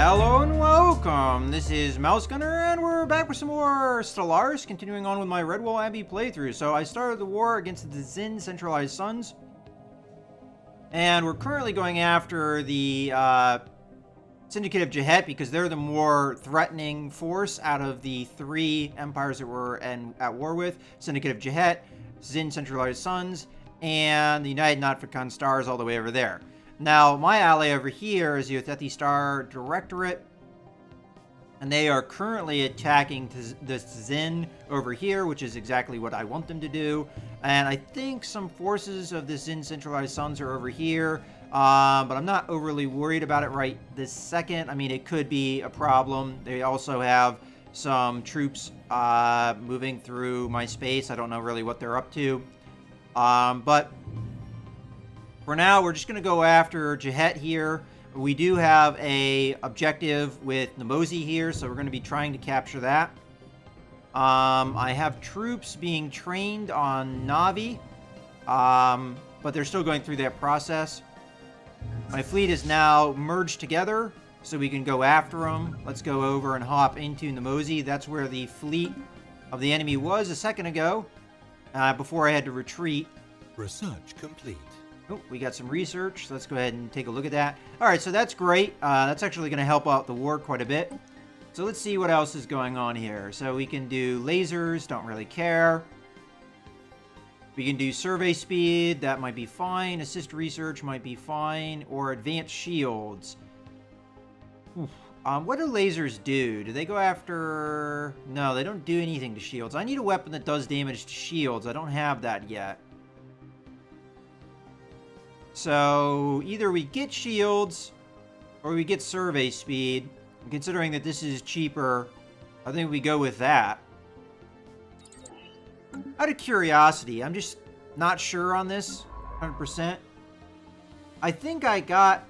Hello and welcome, this is Mouse Gunner, and we're back with some more Stellaris, continuing on with my Redwall Abbey playthrough. So I started the war against the Zin Centralized Suns, and we're currently going after the Syndicate of Jahet, because they're the more threatening force out of the three empires that we're at war with. Syndicate of Jahet, Zin Centralized Suns, and the United Notfikon Stars all the way over there. Now, my ally over here is the Othethi Star Directorate, and they are currently attacking the Zin over here, which is exactly what I want them to do. And I think some forces of the Zin Centralized Suns are over here, but I'm not overly worried about it right this second. I mean, it could be a problem. They also have some troops moving through my space. I don't know really what they're up to, but for now, we're just going to go after Jahet here. We do have a objective with Nemosi here, so we're going to be trying to capture that. I have troops being trained on Navi, but they're still going through that process. My fleet is now merged together, so we can go after them. Let's go over and hop into Nemosi. That's where the fleet of the enemy was a second ago, before I had to retreat. Research complete. Oh, we got some research. So let's go ahead and take a look at that. All right, so that's great. That's actually going to help out the war quite a bit. So let's see what else is going on here. So we can do lasers. Don't really care. We can do survey speed. That might be fine. Assist research might be fine. Or advanced shields. What do lasers do? Do they go after... No, they don't do anything to shields. I need a weapon that does damage to shields. I don't have that yet. So, either we get shields, or we get survey speed. And considering that this is cheaper, I think we go with that. Out of curiosity, I'm just not sure on this, 100%. I think I got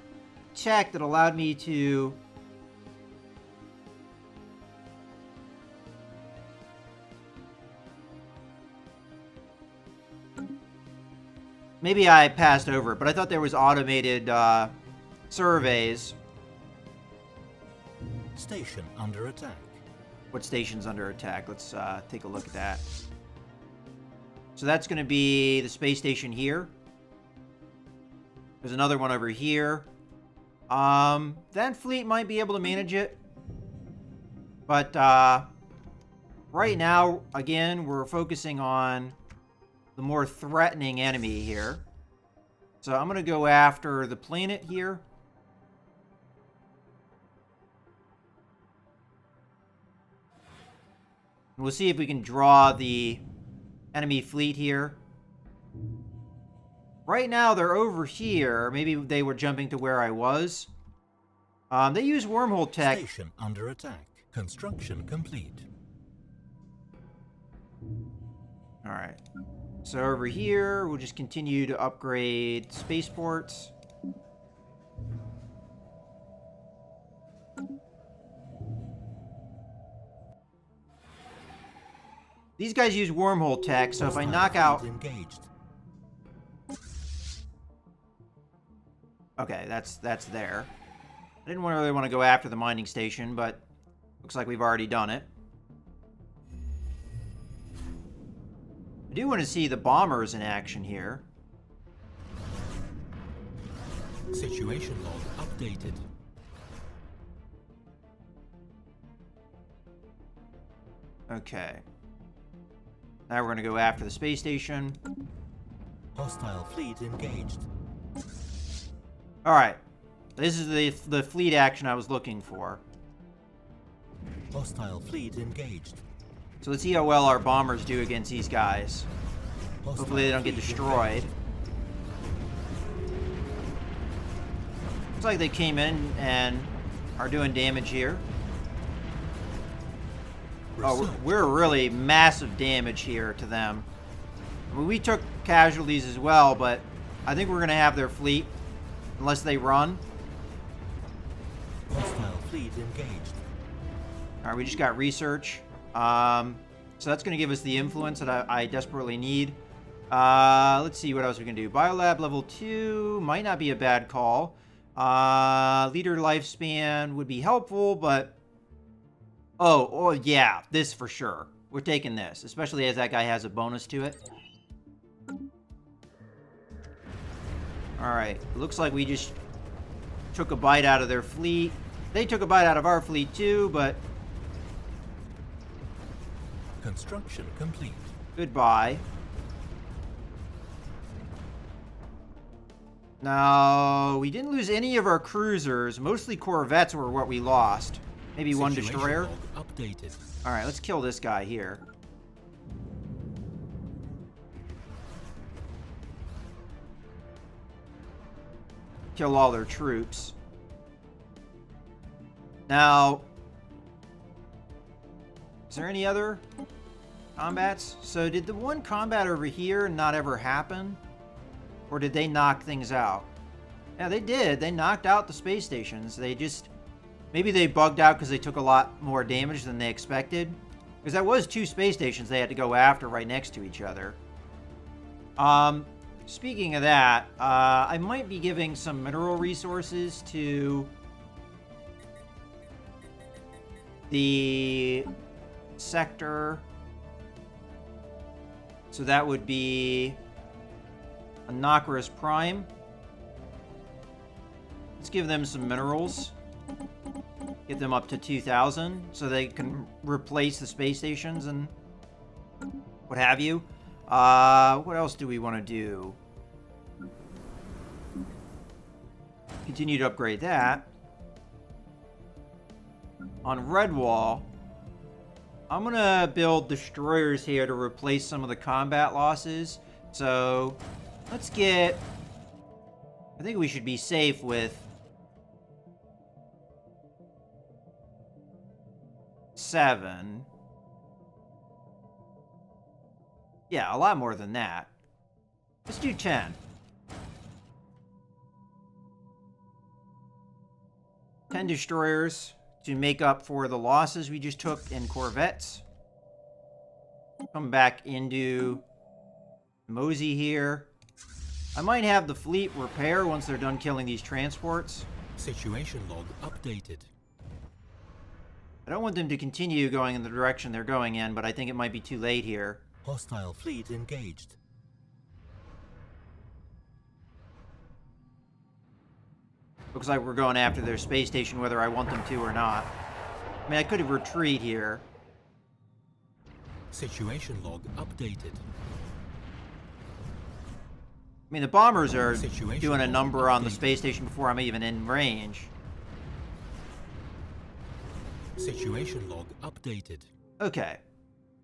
tech that allowed me to... Maybe I passed over it, but I thought there was automated surveys. Station under attack. What station's under attack? Let's take a look at that. So that's going to be the space station here. There's another one over here. That fleet might be able to manage it. But right now, again, we're focusing on the more threatening enemy here. So I'm going to go after the planet here. And we'll see if we can draw the enemy fleet here. Right now they're over here. Maybe they were jumping to where I was. They use wormhole tech. Station under attack. Construction complete. All right. So over here, we'll just continue to upgrade spaceports. These guys use wormhole tech, so if I knock out... Engaged. Okay, that's there. I didn't really want to go after the mining station, but looks like we've already done it. I do want to see the bombers in action here. Situation log updated. Okay. Now we're going to go after the space station. Hostile fleet engaged. Alright. This is the fleet action I was looking for. Hostile fleet engaged. So let's see how well our bombers do against these guys. Hopefully they don't get destroyed. Looks like they came in and are doing damage here. Oh, we're really massive damage here to them. I mean, we took casualties as well, but I think we're going to have their fleet. Unless they run. Hostile fleet engaged. Alright, we just got research. So that's going to give us the influence that I desperately need. Let's see what else we can do. Biolab level 2 might not be a bad call. Leader lifespan would be helpful, but... Oh, yeah, this for sure. We're taking this, especially as that guy has a bonus to it. Alright, looks like we just took a bite out of their fleet. They took a bite out of our fleet too, but... Construction complete. Goodbye. Now, we didn't lose any of our cruisers. Mostly corvettes were what we lost. Maybe one destroyer. Log updated. Alright, let's kill this guy here. Kill all their troops. Now, is there any other combats? So did the one combat over here not ever happen? Or did they knock things out? Yeah, they did. They knocked out the space stations. They just... Maybe they bugged out because they took a lot more damage than they expected. Because that was 2 space stations they had to go after right next to each other. Speaking of that, I might be giving some mineral resources to the sector. So that would be Anachorus Prime. Let's give them some minerals. Get them up to 2,000 so they can replace the space stations and what have you. What else do we want to do? Continue to upgrade that. On Redwall, I'm going to build destroyers here to replace some of the combat losses. So, let's get... I think we should be safe with 7. Yeah, a lot more than that. Let's do 10. 10 destroyers to make up for the losses we just took in corvettes. Come back into Mosey here. I might have the fleet repair once they're done killing these transports. Situation log updated. I don't want them to continue going in the direction they're going in, but I think it might be too late here. Hostile fleet engaged. Looks like we're going after their space station whether I want them to or not. I mean, I could retreat here. Situation log updated. I mean, the bombers are Situation doing a log number on the updated. space station before I'm even in range. Situation log updated. Okay.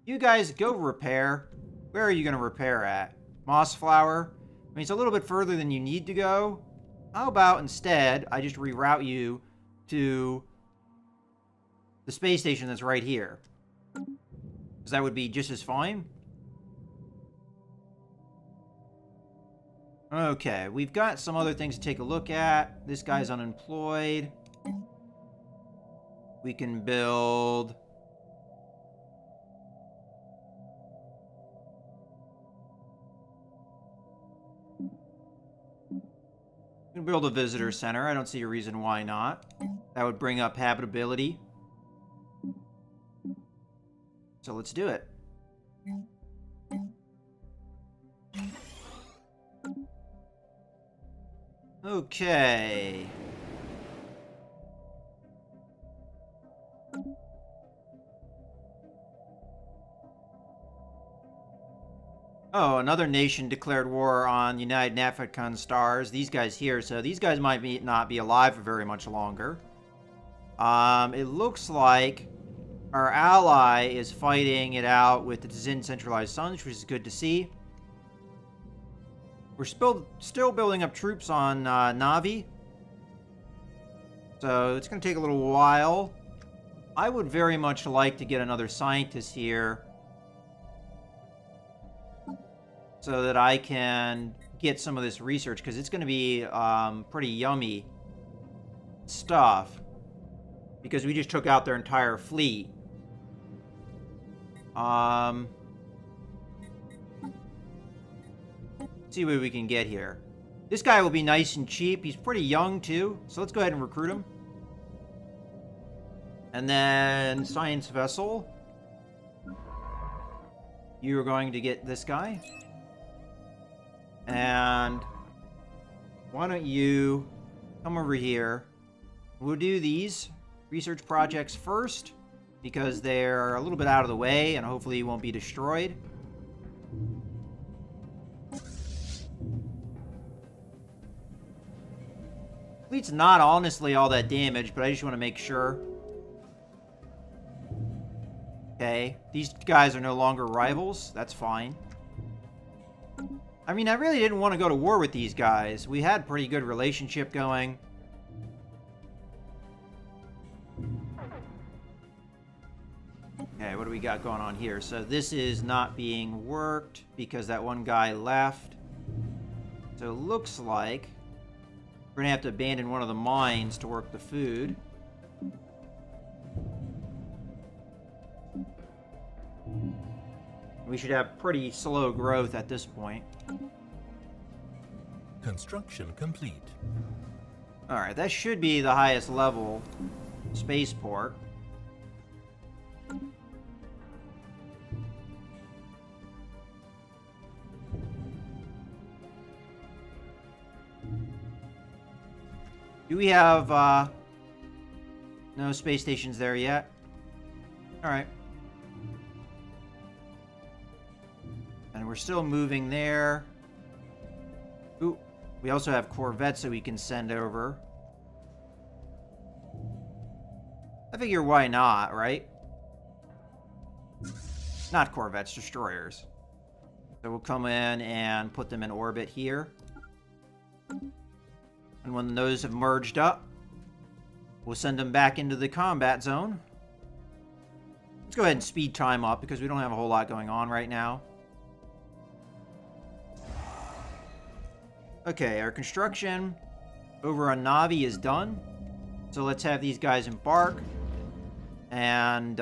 You guys go repair. Where are you going to repair at? Mossflower? I mean, it's a little bit further than you need to go. How about instead, I just reroute you to the space station that's right here? Because that would be just as fine. Okay, we've got some other things to take a look at. This guy's unemployed. We can build... We can build a visitor center. I don't see a reason why not. That would bring up habitability. So let's do it. Okay. Oh, another nation declared war on United African Stars. These guys here, so these guys might not be alive for very much longer. It looks like our ally is fighting it out with the Tzin Centralized Suns, which is good to see. We're still building up troops on Navi. So it's going to take a little while. I would very much like to get another scientist here, so that I can get some of this research, because it's going to be pretty yummy stuff, because we just took out their entire fleet. See what we can get here. This guy will be nice and cheap. He's pretty young, too. So let's go ahead and recruit him. And then Science Vessel. You are going to get this guy. And why don't you come over here. We'll do these research projects first because they're a little bit out of the way and hopefully won't be destroyed. Fleet's not honestly all that damaged, but I just want to make sure. Okay, these guys are no longer rivals. That's fine. I mean, I really didn't want to go to war with these guys. We had a pretty good relationship going. Okay, what do we got going on here? So this is not being worked because that one guy left. So it looks like we're going to have to abandon one of the mines to work the food. We should have pretty slow growth at this point. Construction complete. Alright, that should be the highest level spaceport. Do we have, no space stations there yet? Alright. And we're still moving there. Ooh, we also have Corvettes that we can send over. I figure why not, right? Not Corvettes, destroyers. So we'll come in and put them in orbit here. And when those have merged up, we'll send them back into the combat zone. Let's go ahead and speed time up because we don't have a whole lot going on right now. Okay, our construction over on Navi is done. So let's have these guys embark. And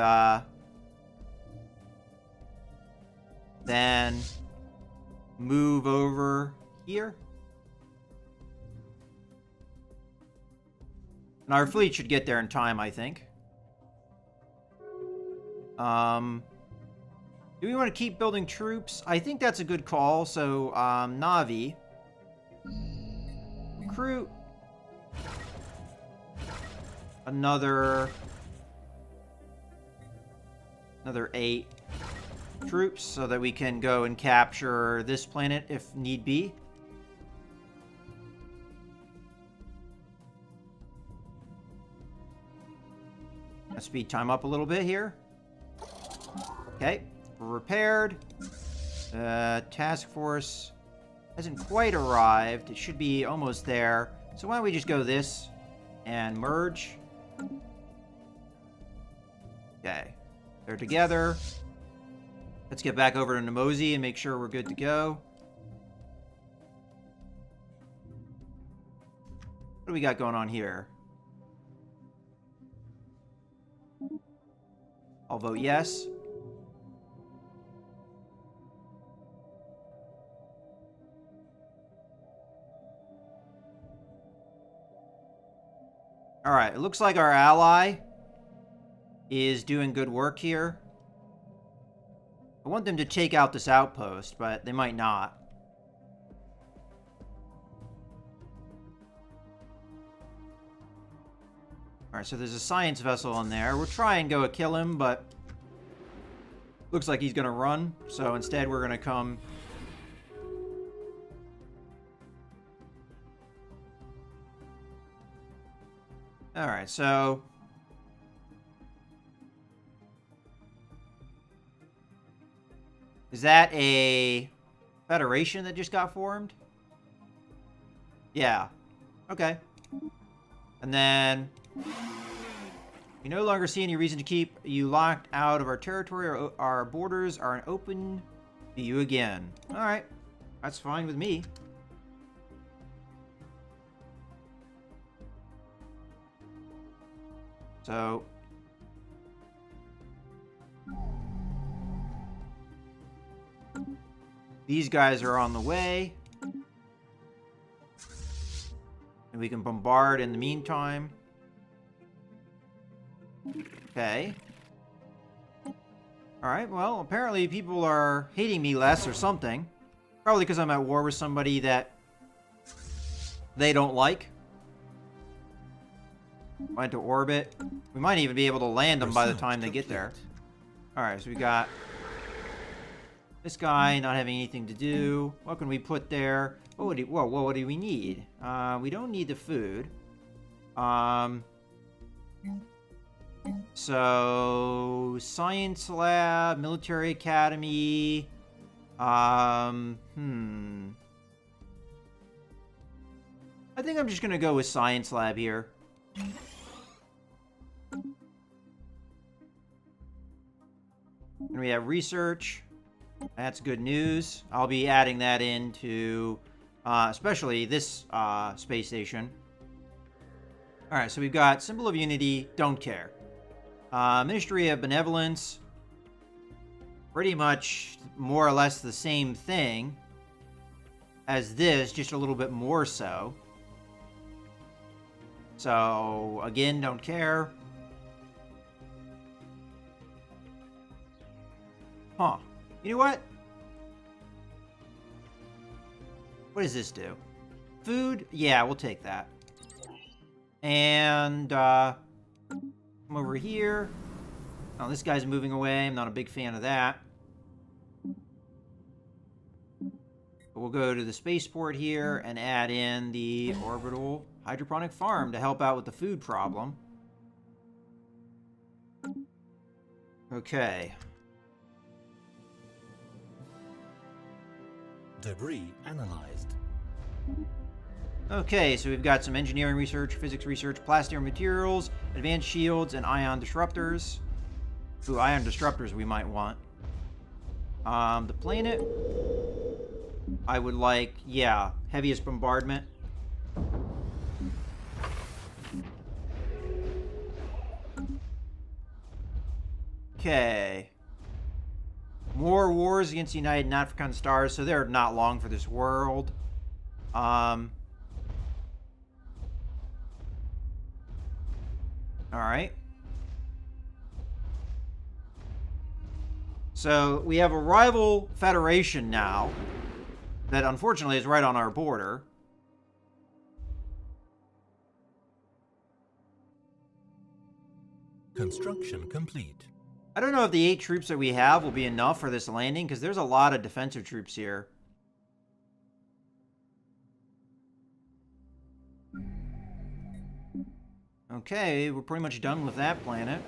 then move over here. And our fleet should get there in time, I think. Do we want to keep building troops? I think that's a good call. So, Navi. Recruit. Another 8 troops so that we can go and capture this planet if need be. Let's speed time up a little bit here. Okay, we're repaired. Task force hasn't quite arrived. It should be almost there. So why don't we just go this and merge? Okay, they're together. Let's get back over to Nemosi and make sure we're good to go. What do we got going on here? I'll vote yes. Alright, it looks like our ally is doing good work here. I want them to take out this outpost, but they might not. Alright, so there's a science vessel in there. We'll try and go kill him, but looks like he's going to run. So instead, we're going to come. Alright, so is that a federation that just got formed? Yeah. Okay. And then we no longer see any reason to keep you locked out of our territory. Our borders are open to you again. Alright. That's fine with me. So these guys are on the way. And we can bombard in the meantime. Okay. Alright, well, apparently people are hating me less or something. Probably because I'm at war with somebody that they don't like. Went to orbit. We might even be able to land them by the time they get there. Alright, so we got this guy not having anything to do. What can we put there? What do we need? We don't need the food. So, science lab, military academy. I think I'm just gonna go with science lab here. And we have research. That's good news. I'll be adding that into, especially this space station. Alright, so we've got Symbol of Unity, don't care. Ministry of Benevolence. Pretty much more or less the same thing as this, just a little bit more so. So, again, don't care. Huh. You know what? What does this do? Food? Yeah, we'll take that. And, come over here. Oh, this guy's moving away. I'm not a big fan of that. But we'll go to the spaceport here and add in the orbital hydroponic farm to help out with the food problem. Okay. Debris analyzed. Okay, so we've got some engineering research, physics research, plastier materials, advanced shields, and ion disruptors. Ooh, ion disruptors we might want. The planet, I would like, yeah, heaviest bombardment. Okay. More wars against the United and African stars, so they're not long for this world. Alright. So, we have a rival federation now that unfortunately is right on our border. Construction complete. I don't know if the 8 troops that we have will be enough for this landing, because there's a lot of defensive troops here. Okay, we're pretty much done with that planet.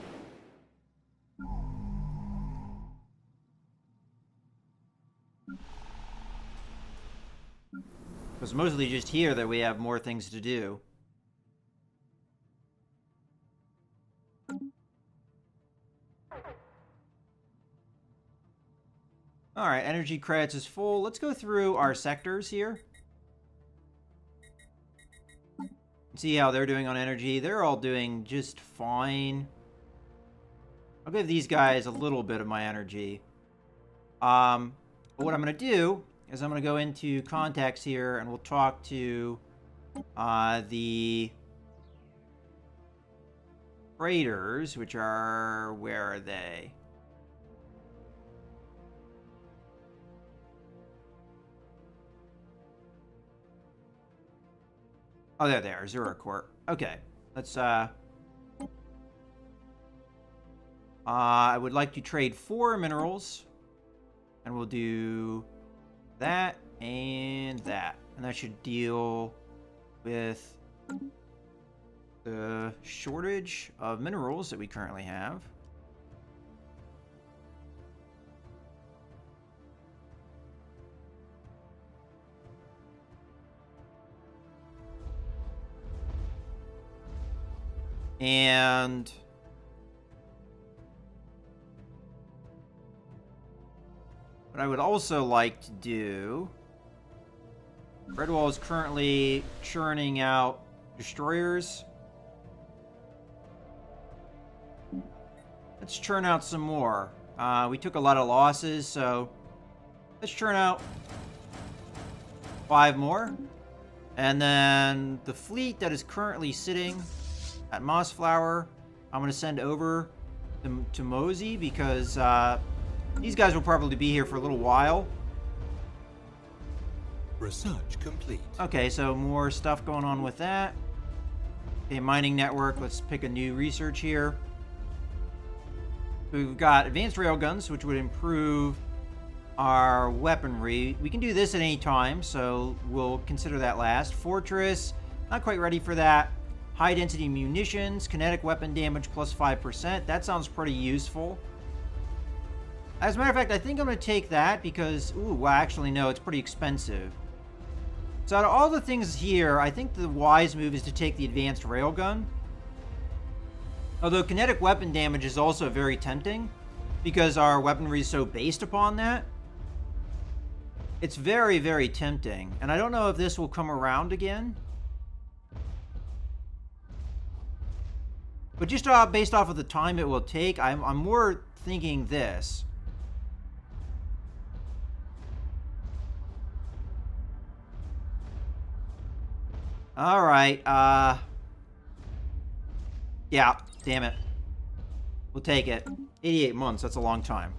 It's mostly just here that we have more things to do. Alright, energy credits is full. Let's go through our sectors here. See how they're doing on energy. They're all doing just fine. I'll give these guys a little bit of my energy. But what I'm going to do is I'm going to go into contacts here and we'll talk to the traders, which are, where are they? Oh, there they are. Zuracorp. Okay. Let's, I would like to trade 4 minerals. And we'll do that and that. And that should deal with the shortage of minerals that we currently have. And what I would also like to do, Redwall is currently churning out destroyers. Let's churn out some more. We took a lot of losses, so let's churn out 5 more. And then the fleet that is currently sitting at Mossflower, I'm going to send over to Mosey because these guys will probably be here for a little while. Research complete. Okay, so more stuff going on with that. Okay, mining network. Let's pick a new research here. We've got advanced railguns, which would improve our weaponry. We can do this at any time, so we'll consider that last. Fortress, not quite ready for that. High density munitions, kinetic weapon damage plus 5%. That sounds pretty useful. As a matter of fact, I think I'm going to take that because, ooh, well, actually, no, it's pretty expensive. So out of all the things here, I think the wise move is to take the advanced railgun. Although kinetic weapon damage is also very tempting because our weaponry is so based upon that. It's very, very tempting. And I don't know if this will come around again. But just based off of the time it will take, I'm more thinking this. Alright, yeah, damn it. We'll take it. 88 months, that's a long time.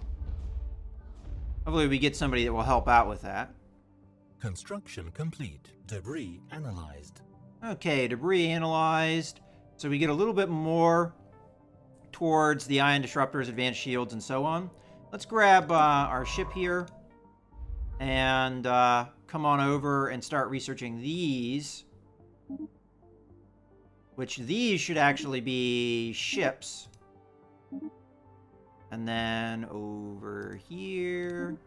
Hopefully we get somebody that will help out with that. Construction complete. Debris analyzed. Okay, debris analyzed. So we get a little bit more towards the ion disruptors, advanced shields, and so on. Let's grab our ship here and come on over and start researching these. Which these should actually be ships. And then over here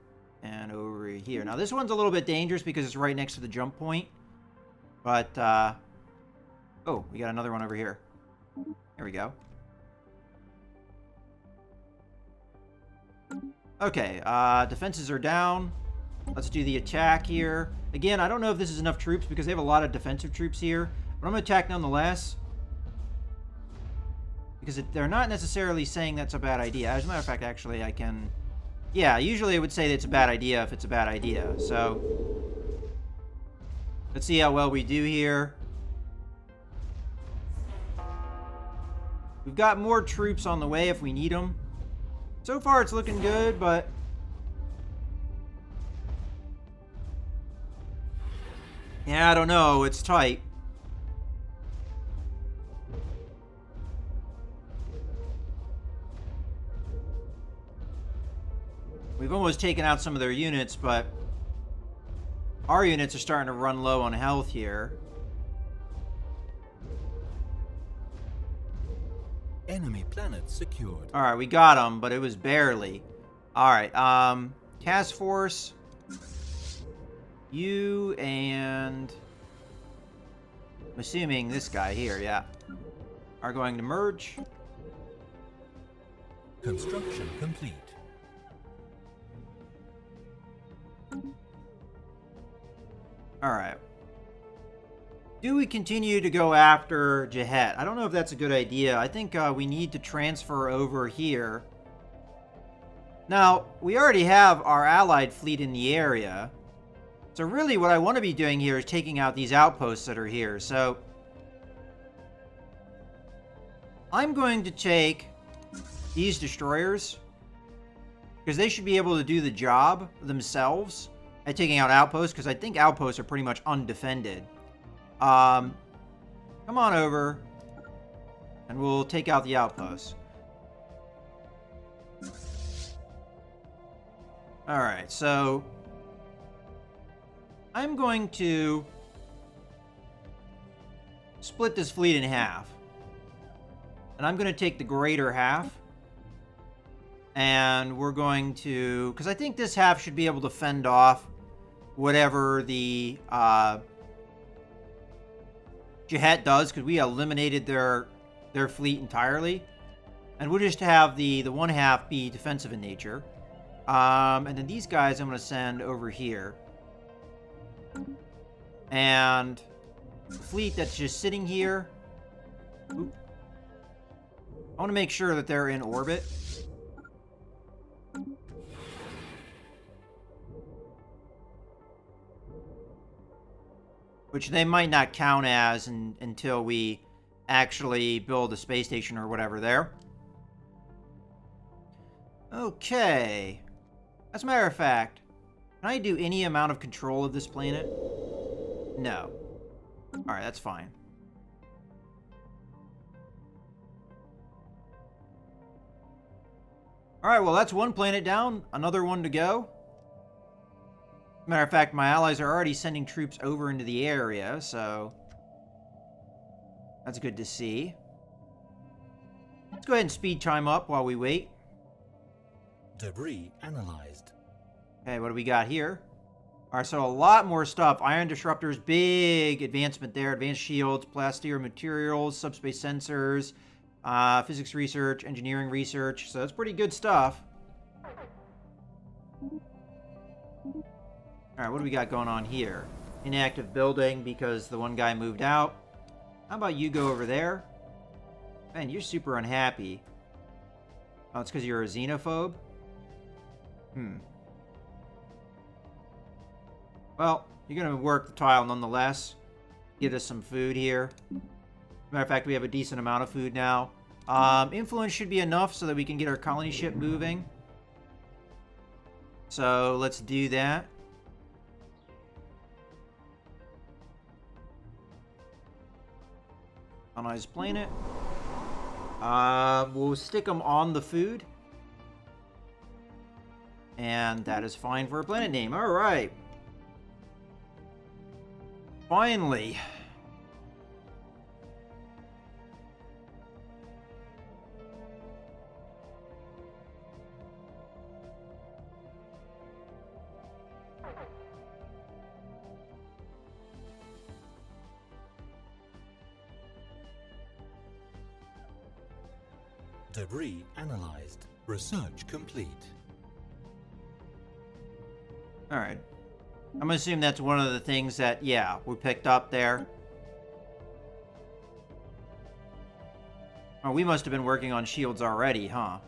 and over here. Now this one's a little bit dangerous because it's right next to the jump point. But, oh, we got another one over here. There we go. Okay, defenses are down. Let's do the attack here. Again, I don't know if this is enough troops because they have a lot of defensive troops here. But I'm going to attack nonetheless. Because they're not necessarily saying that's a bad idea. As a matter of fact, actually, I can... Yeah, usually I would say that it's a bad idea if it's a bad idea. So, let's see how well we do here. We've got more troops on the way if we need them. So far, it's looking good, but... Yeah, I don't know. It's tight. We've almost taken out some of their units, but our units are starting to run low on health here. Enemy planet secured. Alright, we got them, but it was barely. Alright, task force. You and... I'm assuming this guy here, yeah. Are going to merge. Construction complete. Alright. Do we continue to go after Jahet? I don't know if that's a good idea. I think we need to transfer over here. Now, we already have our allied fleet in the area. So really what I want to be doing here is taking out these outposts that are here. So I'm going to take these destroyers because they should be able to do the job themselves at taking out outposts, because I think outposts are pretty much undefended. Come on over, and we'll take out the outposts. Alright, so I'm going to split this fleet in half. And I'm going to take the greater half. And we're going to... Because I think this half should be able to fend off whatever the Jahet does, because we eliminated their fleet entirely. And we'll just have the one half be defensive in nature. And then these guys I'm going to send over here. And the fleet that's just sitting here... Oop. I want to make sure that they're in orbit. which they might not count as until we actually build a space station or whatever there. Okay. As a matter of fact, can I do any amount of control of this planet? No. Alright, that's fine. Alright, well, that's one planet down. Another one to go. Matter of fact, my allies are already sending troops over into the area, so that's good to see. Let's go ahead and speed time up while we wait. Debris analyzed. Okay, what do we got here? Alright, so a lot more stuff. Ion disruptors, big advancement there. Advanced shields, plasteel materials, subspace sensors, physics research, engineering research. So that's pretty good stuff. Alright, what do we got going on here? Inactive building because the one guy moved out. How about you go over there? Man, you're super unhappy. Oh, it's because you're a xenophobe? Well, you're going to work the tile nonetheless. Get us some food here. Matter of fact, we have a decent amount of food now. Influence should be enough so that we can get our colony ship moving. So let's do that. Colonize planet. We'll stick them on the food. And that is fine for a planet name. Alright. Finally. Debris analyzed. Research complete. Alright. I'm gonna assume that's one of the things that, yeah, we picked up there. Oh, we must have been working on shields already, huh?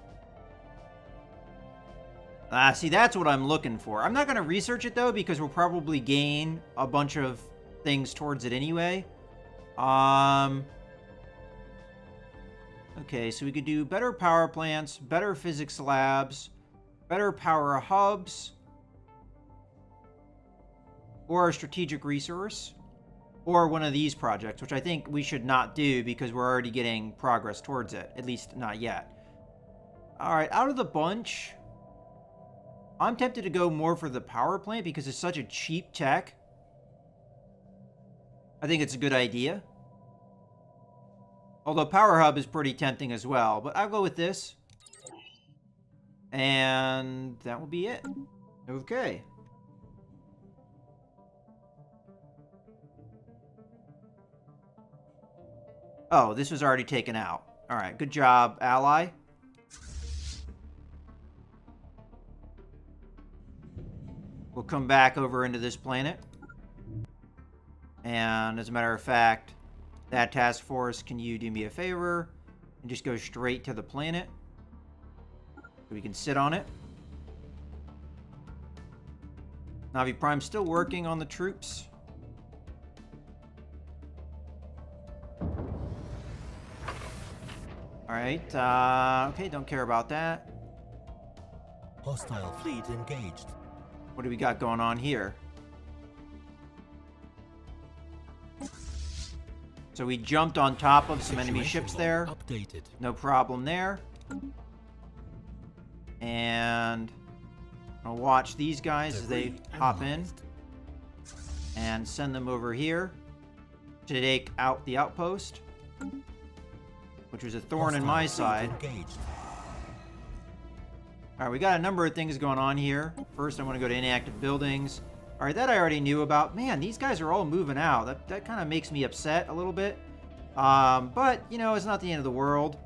See, that's what I'm looking for. I'm not gonna research it, though, because we'll probably gain a bunch of things towards it anyway. Okay, so we could do better power plants, better physics labs, better power hubs, or a strategic resource, or one of these projects, which I think we should not do because we're already getting progress towards it, at least not yet. Alright, out of the bunch, I'm tempted to go more for the power plant because it's such a cheap tech. I think it's a good idea. Although Power Hub is pretty tempting as well. But I'll go with this. And that will be it. Okay. Oh, this was already taken out. Alright, good job, ally. We'll come back over into this planet. And as a matter of fact, that task force, can you do me a favor and just go straight to the planet so we can sit on it? Navi Prime's still working on the troops. Alright, okay, don't care about that. Hostile fleet engaged. What do we got going on here? So we jumped on top of some enemy ships there. Updated. No problem there. And I'll watch these guys as they hop in and send them over here to take out the outpost, which was a thorn in my side. Alright, we got a number of things going on here. First, I want to go to inactive buildings. Alright, that I already knew about. Man, these guys are all moving out. That kind of makes me upset a little bit. But, you know, it's not the end of the world.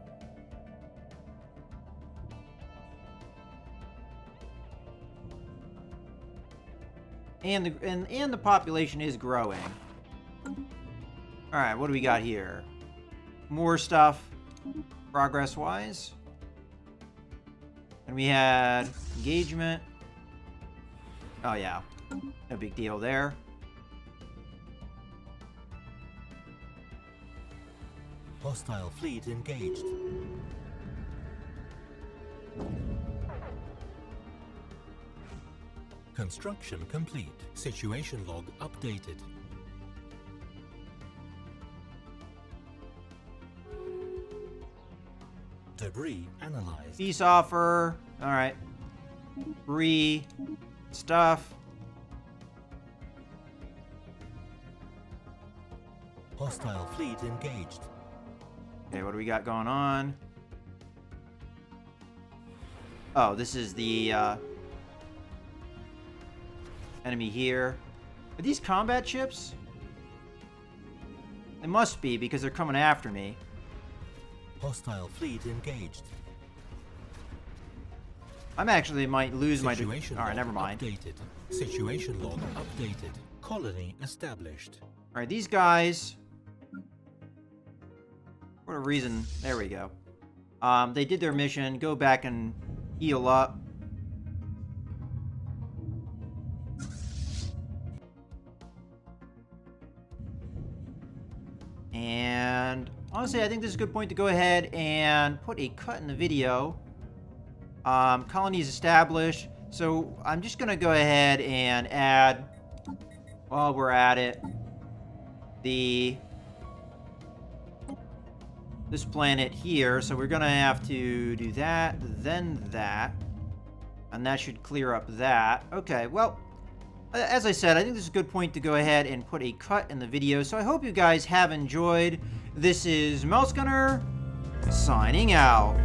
And the population is growing. Alright, what do we got here? More stuff, progress-wise. And we had engagement. Oh, yeah. No big deal there. Hostile fleet engaged. Construction complete. Situation log updated. Debris analyzed. Peace offer. Alright. Free stuff. Hostile fleet engaged. Okay, what do we got going on? Oh, this is the enemy here. Are these combat ships? They must be, because they're coming after me. Hostile fleet engaged. I'm actually might lose my... Situation Alright, log never mind. Updated. Situation log updated. Colony established. Alright, these guys... For a reason... There we go. They did their mission. Go back and heal up. And honestly, I think this is a good point to go ahead and put a cut in the video. Colonies established. So I'm just going to go ahead and add, while we're at it, this planet here. So we're going to have to do that, then that. And that should clear up that. Okay, well, as I said, I think this is a good point to go ahead and put a cut in the video. So I hope you guys have enjoyed. This is Mouse Gunner, signing out.